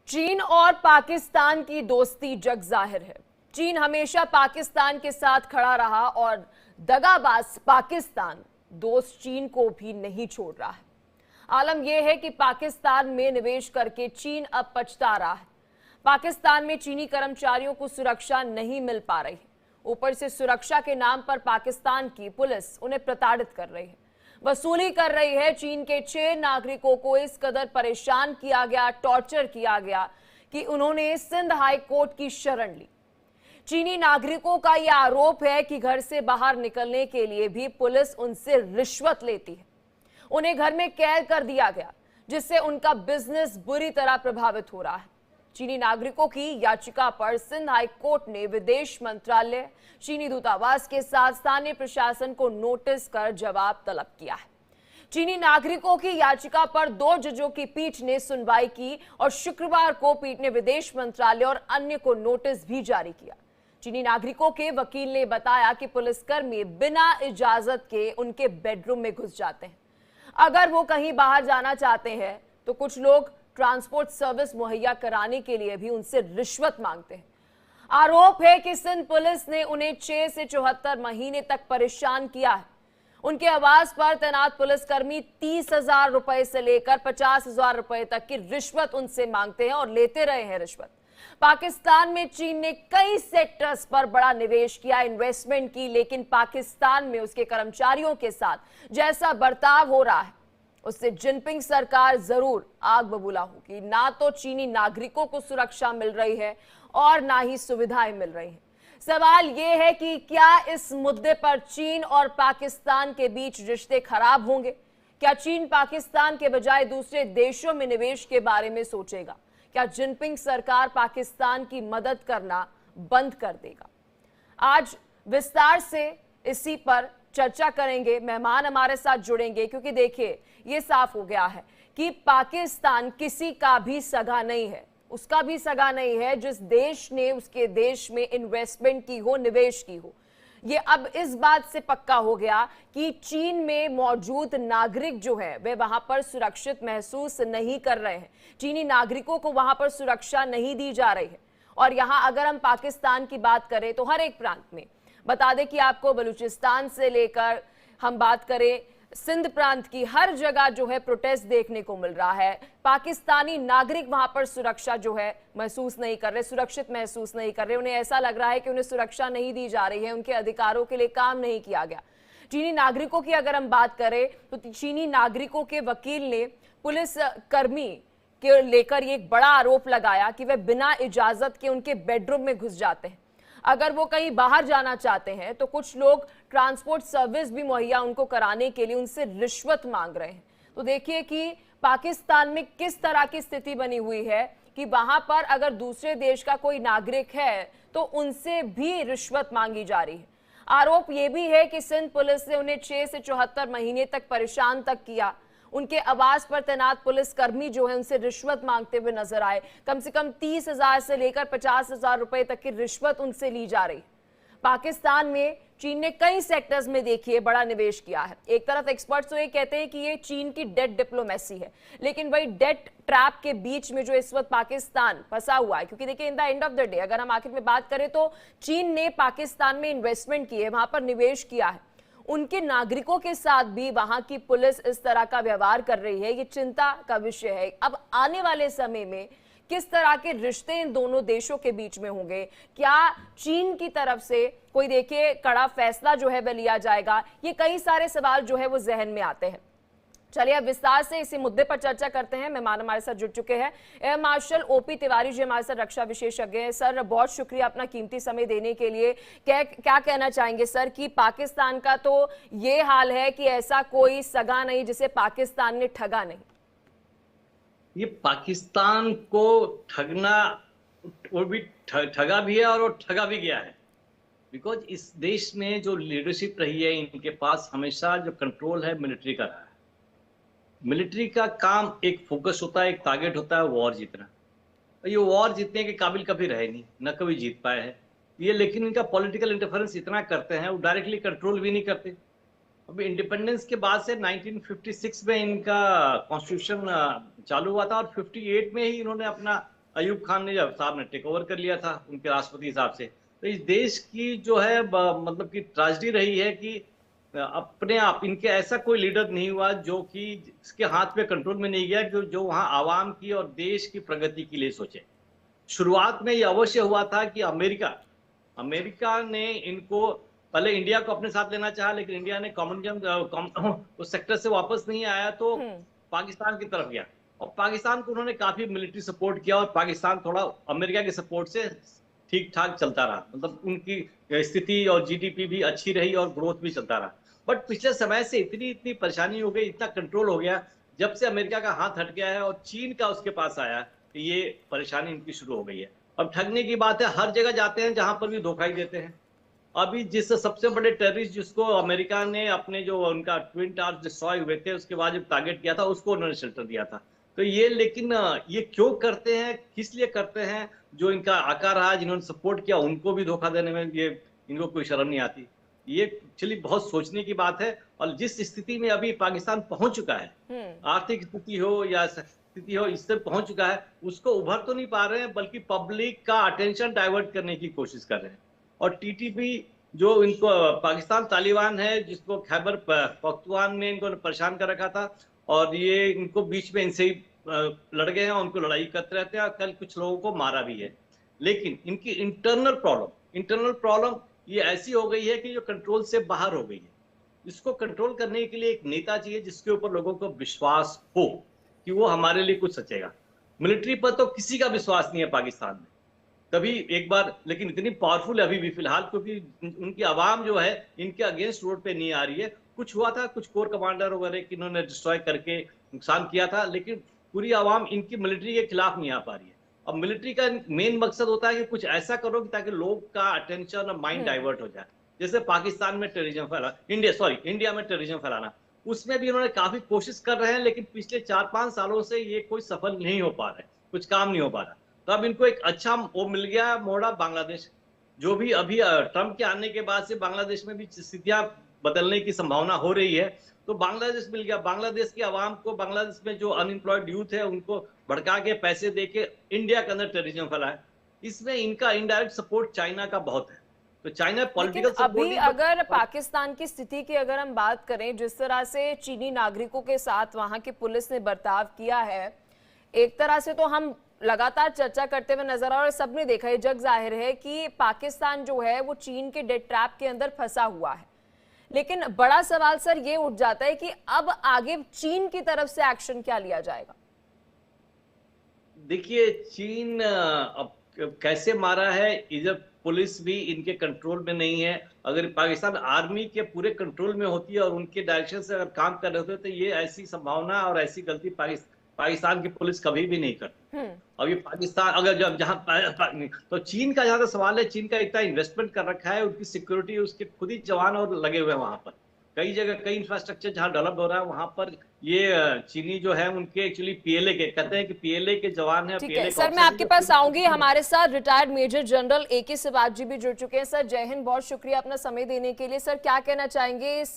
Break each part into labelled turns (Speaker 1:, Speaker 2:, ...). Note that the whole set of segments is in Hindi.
Speaker 1: चीन और पाकिस्तान की दोस्ती जग जाहिर है। चीन हमेशा पाकिस्तान के साथ खड़ा रहा और दगाबाज पाकिस्तान दोस्त चीन को भी नहीं छोड़ रहा है। आलम यह है कि पाकिस्तान में निवेश करके चीन अब पछता रहा है। पाकिस्तान में चीनी कर्मचारियों को सुरक्षा नहीं मिल पा रही है। ऊपर से सुरक्षा के नाम पर पाकिस्तान की पुलिस उन्हें प्रताड़ित कर रही है, वसूली कर रही है। चीन के 6 नागरिकों को इस कदर परेशान किया गया, टॉर्चर किया गया कि उन्होंने सिंध हाई कोर्ट की शरण ली। चीनी नागरिकों का यह आरोप है कि घर से बाहर निकलने के लिए भी पुलिस उनसे रिश्वत लेती है। उन्हें घर में कैद कर दिया गया, जिससे उनका बिजनेस बुरी तरह प्रभावित हो रहा है। चीनी नागरिकों की याचिका पर सिंध हाई कोर्ट ने विदेश मंत्रालय, चीनी दूतावास के साथ स्थानीय प्रशासन को नोटिस कर जवाब तलब किया है। चीनी नागरिकों की याचिका पर 2 जजों की पीठ ने सुनवाई की और शुक्रवार को पीठ ने विदेश मंत्रालय और अन्य को नोटिस भी जारी किया। चीनी नागरिकों के वकील ने बताया कि पुलिसकर्मी बिना इजाजत के उनके बेडरूम में घुस जाते हैं। अगर वो कहीं बाहर जाना चाहते हैं तो कुछ लोग ट्रांसपोर्ट सर्विस मुहैया कराने के लिए भी उनसे रिश्वत मांगते हैं। आरोप है कि सिंध पुलिस ने उन्हें 6 से 74 महीने तक परेशान किया है। उनके आवास पर तैनात पुलिसकर्मी 30,000 रुपए से लेकर 50,000 रुपए तक की रिश्वत उनसे मांगते हैं और लेते रहे हैं रिश्वत। पाकिस्तान में चीन ने कई सेक्टर्स पर बड़ा निवेश किया, इन्वेस्टमेंट की, लेकिन पाकिस्तान में उसके कर्मचारियों के साथ जैसा बर्ताव हो रहा है उससे जिनपिंग सरकार जरूर आग बबूला होगी। ना तो चीनी नागरिकों को सुरक्षा मिल रही है और ना ही सुविधाएं मिल रही हैं। सवाल यह है कि क्या इस मुद्दे पर चीन और पाकिस्तान के बीच रिश्ते खराब होंगे? क्या चीन पाकिस्तान के बजाय दूसरे देशों में निवेश के बारे में सोचेगा? क्या जिनपिंग सरकार पाकिस्तान की मदद करना बंद कर देगा? आज विस्तार से इसी पर चर्चा करेंगे। मेहमान हमारे साथ जुड़ेंगे क्योंकि देखिए ये साफ हो गया है कि पाकिस्तान किसी का भी सगा नहीं है। उसका भी सगा नहीं है जिस देश ने उसके देश में इन्वेस्टमेंट की हो, निवेश की हो। ये अब इस बात से पक्का हो गया कि चीन में मौजूद नागरिक जो है वे वहां पर सुरक्षित महसूस नहीं कर रहे हैं। चीनी नागरिकों को वहां पर सुरक्षा नहीं दी जा रही है। और यहां अगर हम पाकिस्तान की बात करें तो हर एक प्रांत में, बता दें कि आपको बलूचिस्तान से लेकर हम बात करें सिंध प्रांत की, हर जगह जो है प्रोटेस्ट देखने को मिल रहा है। पाकिस्तानी नागरिक वहां पर सुरक्षा जो है महसूस नहीं कर रहे, सुरक्षित महसूस नहीं कर रहे। उन्हें ऐसा लग रहा है कि उन्हें सुरक्षा नहीं दी जा रही है, उनके अधिकारों के लिए काम नहीं किया गया। चीनी नागरिकों की अगर हम बात करें तो चीनी नागरिकों के वकील ने पुलिस कर्मी के लेकर ये एक बड़ा आरोप लगाया कि वे बिना इजाजत के उनके बेडरूम में घुस जाते हैं। अगर वो कहीं बाहर जाना चाहते हैं तो कुछ लोग ट्रांसपोर्ट सर्विस भी मुहैया उनको कराने के लिए उनसे रिश्वत मांग रहे हैं। तो देखिए कि पाकिस्तान में किस तरह की स्थिति बनी हुई है कि वहां पर अगर दूसरे देश का कोई नागरिक है तो उनसे भी रिश्वत मांगी जा रही है। आरोप यह भी है कि सिंध पुलिस ने उन्हें 6 से 74 महीने तक परेशान तक किया। उनके आवास पर तैनात पुलिसकर्मी जो है उनसे रिश्वत मांगते हुए नजर आए। कम से कम 30,000 से लेकर 50,000 रुपए तक की रिश्वत उनसे ली जा रही। पाकिस्तान में चीन ने कई सेक्टर्स में देखिए बड़ा निवेश किया है। एक तरफ एक्सपर्ट्स तो ये कहते हैं कि ये चीन की डेट डिप्लोमेसी है, लेकिन वही डेट ट्रैप के बीच में जो इस वक्त पाकिस्तान फंसा हुआ है, क्योंकि देखिए in the end of the day अगर हम आखिर में बात करें तो चीन ने पाकिस्तान में इन्वेस्टमेंट की है, वहां पर निवेश किया है। उनके नागरिकों के साथ भी वहां की पुलिस इस तरह का व्यवहार कर रही है, ये चिंता का विषय है। अब आने वाले समय में किस तरह के रिश्ते इन दोनों देशों के बीच में होंगे? क्या चीन की तरफ से कोई देखिए कड़ा फैसला जो है वह लिया जाएगा? ये कई सारे सवाल जो है वो जहन में आते हैं। चलिए अब विस्तार से इसी मुद्दे पर चर्चा करते हैं। मेहमान हमारे साथ जुड़ चुके हैं air marshal OP Tiwari ji हमारे साथ रक्षा विशेषज्ञ हैं। सर बहुत शुक्रिया अपना कीमती समय देने के लिए। क्या कहना चाहेंगे सर कि पाकिस्तान का तो ये हाल है कि ऐसा कोई सगा नहीं जिसे पाकिस्तान ने ठगा नहीं।
Speaker 2: ये पाकिस्तान को ठगना, वो भी ठगा भी है और वो ठगा भी गया है। बिकॉज इस देश में जो लीडरशिप रही है इनके पास हमेशा जो कंट्रोल है मिलिट्री का रहा है। मिलिट्री का काम एक फोकस होता है, एक टारगेट होता है वॉर जीतना। ये वॉर जीतने के काबिल कभी रहे नहीं, न कभी जीत पाए हैं ये। लेकिन इनका पॉलिटिकल इंटरफेरेंस इतना करते हैं, वो डायरेक्टली कंट्रोल भी नहीं करते। अभी इंडिपेंडेंस के बाद से 1956 में इनका कॉन्स्टिट्यूशन चालू हुआ था और 58 में ही इन्होंने अपना अयूब खान ने जब साहब ने टेक ओवर कर लिया था उनके राष्ट्रपति हिसाब से। तो इस देश की जो है मतलब कि ट्रेजेडी रही है कि अपने आप इनके ऐसा कोई लीडर नहीं हुआ जो कि इसके हाथ में कंट्रोल में नहीं गया, जो वहां आवाम की और देश की प्रगति के लिए सोचे। शुरुआत में ये अवश्य हुआ था कि अमेरिका ने इनको पहले इंडिया को अपने साथ लेना चाहा, लेकिन इंडिया ने कॉमनवेल्थ उस सेक्टर से वापस नहीं आया तो पाकिस्तान की तरफ गया, और पाकिस्तान को उन्होंने काफी मिलिट्री सपोर्ट किया, और पाकिस्तान थोड़ा अमेरिका के सपोर्ट से ठीक ठाक चलता रहा, मतलब उनकी स्थिति और जीडीपी भी अच्छी रही और ग्रोथ भी चलता रहा। बट पिछले समय से इतनी परेशानी हो गई, इतना कंट्रोल हो गया, जब से अमेरिका का हाथ हट गया है और चीन का उसके पास आया, कि ये परेशानी इनकी शुरू हो गई है। अब ठगने की बात है, हर जगह जाते हैं जहां पर भी धोखा ही देते हैं। अभी जिस सबसे बड़े टेररिस्ट जिसको अमेरिका ने अपने जो उनका ट्विन टावर्स डिस्ट्रॉय हुए थे उसके बाद जब टारगेट किया था, उसको उन्होंने शेल्टर दिया था। तो ये लेकिन ये क्यों करते हैं, किस लिए करते हैं? जो इनका आका रहा, जिन्होंने सपोर्ट किया, उनको भी धोखा देने में ये इनको कोई शर्म नहीं आती। ये एक्चुअली बहुत सोचने की बात है। और जिस स्थिति में अभी पाकिस्तान पहुंच चुका है, आर्थिक स्थिति हो या स्थिति हो, इससे पहुंच चुका है, उसको उभर तो नहीं पा रहे हैं, बल्कि पब्लिक का अटेंशन डाइवर्ट करने की कोशिश कर रहे हैं। और टीटीपी जो इनको पाकिस्तान तालिबान है, जिसको खैबर पख्तूनख्वा में इनको परेशान कर रखा था, और ये इनको बीच में इनसे ही लड़ गए हैं, उनको लड़ाई करते रहते हैं, कल कुछ लोगों को मारा भी है। लेकिन इनकी इंटरनल प्रॉब्लम ये ऐसी हो गई है कि जो कंट्रोल से बाहर हो गई है। इसको कंट्रोल करने के लिए एक नेता चाहिए जिसके ऊपर लोगों को विश्वास हो कि वो हमारे लिए कुछ सचेगा। मिलिट्री पर तो किसी का विश्वास नहीं है पाकिस्तान में, तभी एक बार, लेकिन इतनी पावरफुल है अभी भी फिलहाल, क्योंकि उनकी आवाम जो है इनके अगेंस्ट रोड पे नहीं आ रही है। कुछ हुआ था, कुछ कोर कमांडर वगैरह की इन्होंने डिस्ट्रॉय करके नुकसान किया था, लेकिन पूरी आवाम इनकी मिलिट्री के खिलाफ नहीं आ पा रही है। अब मिलिट्री का मेन मकसद होता है कि कुछ ऐसा करो कि ताकि लोग का अटेंशन और माइंड डाइवर्ट हो जाए। जैसे पाकिस्तान में टेररिज्म फैला, इंडिया में टेररिज्म फैलाना, उसमें भी उन्होंने काफी कोशिश कर रहे हैं, लेकिन पिछले 4-5 सालों से ये कोई सफल नहीं हो पा रहा है, कुछ काम नहीं हो पा रहा। तो अब इनको एक अच्छा वो मिल गया मोड़ा, बांग्लादेश, जो भी अभी ट्रंप के आने के बाद से बांग्लादेश में भी स्थितियां बदलने की संभावना हो रही है, तो बांग्लादेश मिल गया। बांग्लादेश की आवाम को, बांग्लादेश में जो अनएम्प्लॉयड यूथ है उनको भड़का के पैसे दे के इंडिया के अंदर टेररिज्म फैलाए। इसमें इनका इनडायरेक्ट सपोर्ट चाइना का बहुत है। तो चाइना पॉलिटिकल सपोर्ट
Speaker 1: अभी अगर पाकिस्तान की स्थिति की अगर हम बात करें, जिस तरह से चीनी नागरिकों के साथ वहां की पुलिस ने बर्ताव किया है, एक तरह से तो हम लगातार चर्चा करते हुए नजर आ रहे, और सबने देखा, ये जग जाहिर है कि पाकिस्तान जो है वो चीन के डेथ ट्रैप के अंदर फंसा हुआ है। लेकिन बड़ा सवाल सर ये उठ जाता है कि अब आगे चीन की तरफ से एक्शन क्या लिया जाएगा?
Speaker 2: देखिए, चीन अब कैसे मारा है, इधर पुलिस भी इनके कंट्रोल में नहीं है। अगर पाकिस्तान आर्मी के पूरे कंट्रोल में होती है और उनके डायरेक्शन से अगर काम कर रहे होते तो ये ऐसी संभावना और ऐसी गलती पाकिस्तान की पुलिस कभी भी नहीं करती। अभी पाकिस्तान अगर जब जहां तो चीन का जहां तक सवाल है, चीन का इतना इन्वेस्टमेंट कर रखा है, उनकी सिक्योरिटी, उसके खुद ही जवान और लगे हुए हैं वहां पर। कई जगह कई इंफ्रास्ट्रक्चर जहां डेवलप हो रहा है वहां पर ये चीनी जो है उनके एक्चुअली पीएलए के, कहते हैं कि पीएलए के जवान है।
Speaker 1: ठीक है सर, मैं आपके पास आऊंगी। हमारे साथ retired major general AK Siwach जी भी जुड़ चुके हैं। सर जय हिंद, बहुत शुक्रिया अपना समय देने के लिए। सर क्या कहना चाहेंगे इस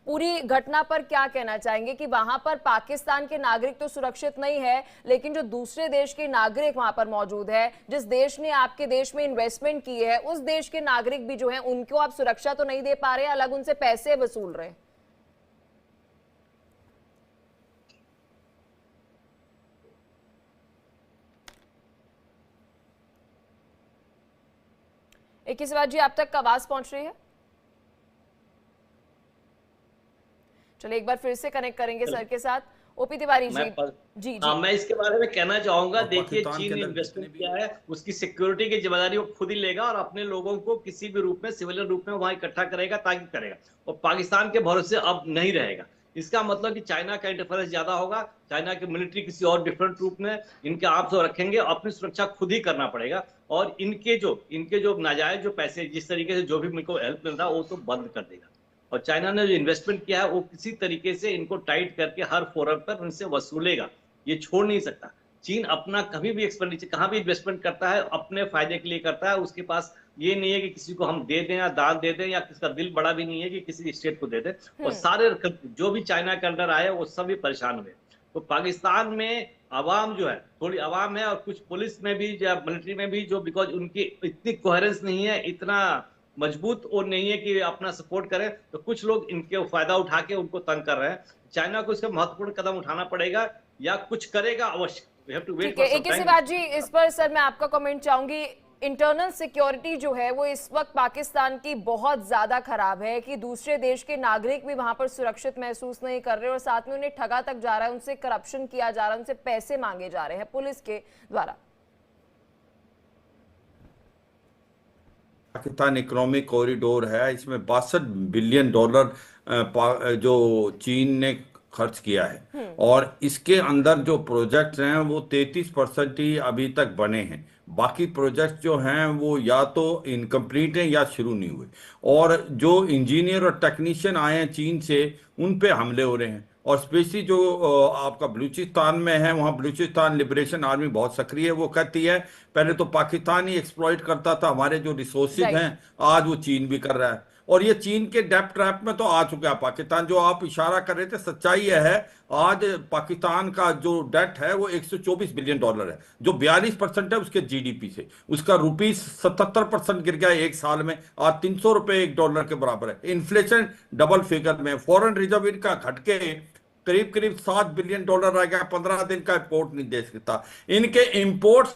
Speaker 1: पूरी घटना पर, क्या कहना चाहेंगे कि वहां पर पाकिस्तान के नागरिक तो सुरक्षित नहीं है, लेकिन जो दूसरे देश के नागरिक वहां पर मौजूद है, जिस देश ने आपके देश में इन्वेस्टमेंट की है, उस देश के नागरिक भी जो है उनको आप सुरक्षा तो नहीं दे पा रहे, अलग उनसे पैसे वसूल रहे? AK सिवाज जी, आप तक आवाज पहुंच रही है? चलिए एक बार फिर से कनेक्ट करेंगे सर के साथ। OP तिवारी जी जी।
Speaker 2: मैं इसके बारे में कहना चाहूंगा, देखिए चीन ने इन्वेस्टमेंट किया है, उसकी सिक्योरिटी की जिम्मेदारी वो खुद ही लेगा और अपने लोगों को किसी भी रूप में, सिविलियन रूप में वहां इकट्ठा करेगा, ताकि करेगा, और पाकिस्तान के भरोसे अब नहीं रहेगा। इसका मतलब कि चाइना का इंटरफेरेंस ज्यादा होगा, चाइना की मिलिट्री किसी और डिफरेंट रूप में इनके आप जो रखेंगे, अपनी सुरक्षा खुद ही करना पड़ेगा। और इनके जो नाजायज जो पैसे, जिस तरीके से जो भी इनको हेल्प मिल रहा है, वो तो बंद कर देगा। और चाइना ने जो इन्वेस्टमेंट किया है वो किसी तरीके से इनको टाइट करके हर फोरम पर उनसे वसूलेगा, ये छोड़ नहीं सकता। चीन अपना कभी भी एक्सपेंडिचर, कहाँ भी इन्वेस्टमेंट करता है अपने फायदे के लिए करता है। उसके पास ये नहीं है कि किसी को हम दे दें या दान दे दें, या किसका दिल बड़ा भी नहीं है कि किसी स्टेट को दे दें। और सारे जो भी चाइना के अंदर आए वो सब भी परेशान हुए। तो पाकिस्तान में आवाम जो है, थोड़ी आवाम है और कुछ पुलिस में भी या मिलिट्री में भी, जो बिकॉज उनकी इतनी कोहेरेंस नहीं है, इतना मजबूत और नहीं है कि अपना सपोर्ट करें, तो कुछ लोग इनके फायदा उठा के उनको तंग कर रहे हैं। चाइना को इसका महत्वपूर्ण कदम उठाना पड़ेगा या कुछ करेगा अवश्य। वी हैव टू वेट
Speaker 1: ठीक है,
Speaker 2: for some
Speaker 1: AK
Speaker 2: time.
Speaker 1: Sivaji, इस पर सर मैं आपका कमेंट चाहूंगी। इंटरनल सिक्योरिटी जो है वो इस वक्त पाकिस्तान की बहुत ज्यादा खराब है कि दूसरे देश के नागरिक भी वहां पर सुरक्षित महसूस नहीं कर रहे और साथ में उन्हें ठगा तक जा रहा है, उनसे करप्शन किया जा रहा है, उनसे पैसे मांगे जा रहे हैं पुलिस के द्वारा।
Speaker 3: पाकिस्तान इकोनॉमिक कॉरिडोर है, इसमें $62 बिलियन जो चीन ने खर्च किया है, और इसके अंदर जो प्रोजेक्ट्स हैं वो 33% ही अभी तक बने हैं। बाकी प्रोजेक्ट्स जो हैं वो या तो इनकम्प्लीट हैं या शुरू नहीं हुए, और जो इंजीनियर और टेक्नीशियन आए हैं चीन से, उन पे हमले हो रहे हैं। और स्पेशली जो आपका बलूचिस्तान में है, वहाँ बलूचिस्तान लिबरेशन आर्मी बहुत सक्रिय है। वो कहती है पहले तो पाकिस्तान ही एक्सप्लॉइट करता था हमारे जो रिसोर्सेज
Speaker 1: राइट।
Speaker 3: हैं, आज वो चीन भी कर रहा है। और ये चीन के डेप्ट ट्रैप में तो आ चुका है पाकिस्तान। जो आप इशारा कर रहे थे, सच्चाई यह है, आज पाकिस्तान का जो डेट है वो $124 बिलियन है, जो 42% है उसके जीडीपी से। उसका रुपीस 77% गिर गया एक साल में, आज ₹300 एक डॉलर के बराबर है। इन्फ्लेशन डबल फिगर में, फॉरेन रिजर्व इनका घट के करीब करीब $7 बिलियन रह गया। 15 दिन का इंपोर्ट नहीं दे सकता। इनके इंपोर्ट्स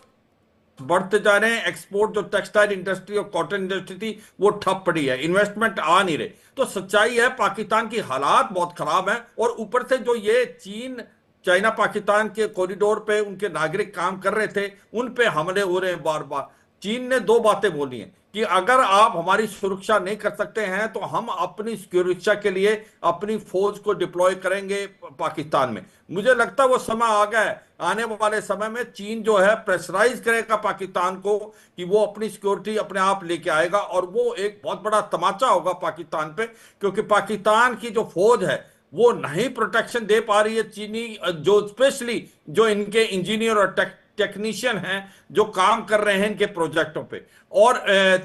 Speaker 3: बढ़ते जा रहे हैं, एक्सपोर्ट जो टेक्सटाइल इंडस्ट्री और कॉटन इंडस्ट्री थी वो ठप पड़ी है, इन्वेस्टमेंट आ नहीं रहे। तो सच्चाई है पाकिस्तान की हालात बहुत खराब है। और ऊपर से जो ये चीन चाइना पाकिस्तान के कॉरिडोर पे उनके नागरिक काम कर रहे थे, उन पे हमले हो रहे हैं बार बार। चीन ने दो बातें बोली हैं कि अगर आप हमारी सुरक्षा नहीं कर सकते हैं तो हम अपनी सुरक्षा के लिए अपनी फौज को डिप्लॉय करेंगे पाकिस्तान में। मुझे लगता है वो समय आ गया है, आने वाले समय में चीन जो है प्रेशराइज करेगा पाकिस्तान को कि वो अपनी सिक्योरिटी अपने आप लेके आएगा, और वो एक बहुत बड़ा तमाचा होगा पाकिस्तान पे, क्योंकि पाकिस्तान की जो फौज है वो नहीं प्रोटेक्शन दे पा रही है। चीनी जो स्पेशली जो इनके इंजीनियर और टेक्नीशियन हैं जो काम कर रहे हैं इनके प्रोजेक्टों पे। और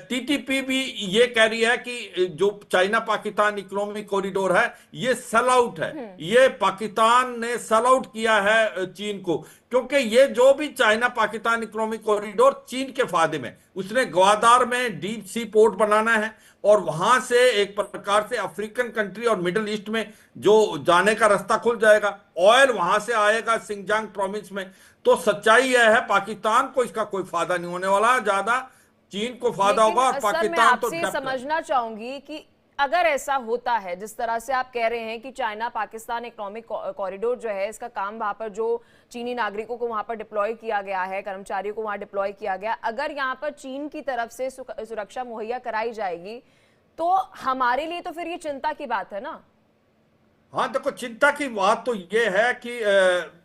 Speaker 3: टीटीपी भी ये कह रही है कि जो चाइना पाकिस्तान इकोनॉमिक कॉरिडोर है ये सेल आउट है। ये पाकिस्तान ने सेल आउट किया है चीन को, क्योंकि ये जो भी चाइना पाकिस्तान इकोनॉमिक कॉरिडोर चीन के फायदे में, उसने ग्वादार में डीप सी पोर्ट बनाना है और वहां से एक प्रकार से अफ्रीकन कंट्री और मिडिल ईस्ट में जो जाने का रास्ता खुल जाएगा। ऑयल वहां से आएगा सिंगजांग प्रोविंस में। तो सच्चाई यह है पाकिस्तान को इसका कोई फायदा नहीं होने वाला, ज्यादा चीन को फायदा होगा। और
Speaker 1: सर, मैं
Speaker 3: पाकिस्तान तो
Speaker 1: आपसे समझना चाहूंगी कि अगर ऐसा होता है जिस तरह से आप कह रहे हैं कि चाइना पाकिस्तान इकोनॉमिक कॉरिडोर जो है इसका काम वहां पर जो चीनी नागरिकों को वहां पर डिप्लॉय किया गया है, कर्मचारियों को वहां डिप्लॉय किया गया, अगर यहाँ पर चीन की तरफ से सुरक्षा मुहैया कराई जाएगी तो हमारे लिए तो फिर ये चिंता की बात है ना।
Speaker 3: हाँ देखो, चिंता की बात तो ये है कि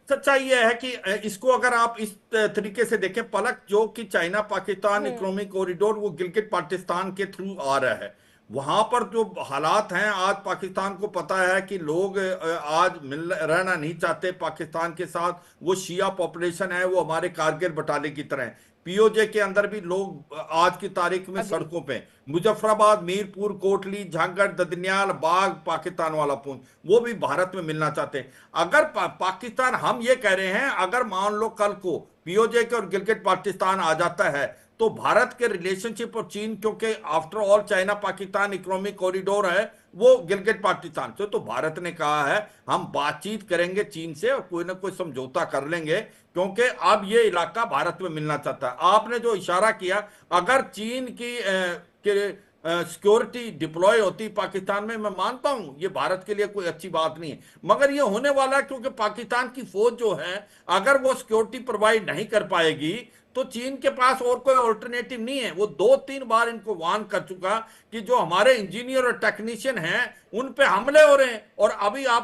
Speaker 3: सच्चाई ये है कि इसको अगर आप इस तरीके से देखें पलक, जो कि चाइना पाकिस्तान इकोनॉमिक कॉरिडोर वो गिलगित पाकिस्तान के थ्रू आ रहा है, वहां पर जो हालात हैं, आज पाकिस्तान को पता है कि लोग आज रहना नहीं चाहते पाकिस्तान के साथ। वो शिया पॉपुलेशन है, वो हमारे कारगिल बटाले की तरह है। पीओजे के अंदर भी लोग आज की तारीख में सड़कों पे, मुजफ्फराबाद, मीरपुर, कोटली, झांगड़, ददनियाल, बाग, पाकिस्तान वाला पूंछ, वो भी भारत में मिलना चाहते हैं। अगर पाकिस्तान, हम ये कह रहे हैं, अगर मान लो कल को पीओजे के और गिलगित पाकिस्तान आ जाता है तो भारत के रिलेशनशिप और चीन, क्योंकि after all China Pakistan economic corridor है वो गिलगित पाकिस्तान से, तो भारत ने कहा है हम बातचीत करेंगे चीन से और कोई ना कोई समझौता कर लेंगे, क्योंकि अब ये इलाका भारत में मिलना चाहता है। आपने जो इशारा किया, अगर चीन की सिक्योरिटी डिप्लॉय होती पाकिस्तान में, मैं मानता हूं ये भारत के लिए कोई अच्छी बात नहीं है, मगर ये होने वाला है, क्योंकि पाकिस्तान की फौज जो है अगर वो सिक्योरिटी प्रोवाइड नहीं कर पाएगी तो चीन के पास और कोई ऑल्टरनेटिव नहीं है। वो 2-3 बार इनको वार्न कर चुका कि जो हमारे इंजीनियर और टेक्नीशियन हैं उन पे हमले हो रहे हैं। और अभी आप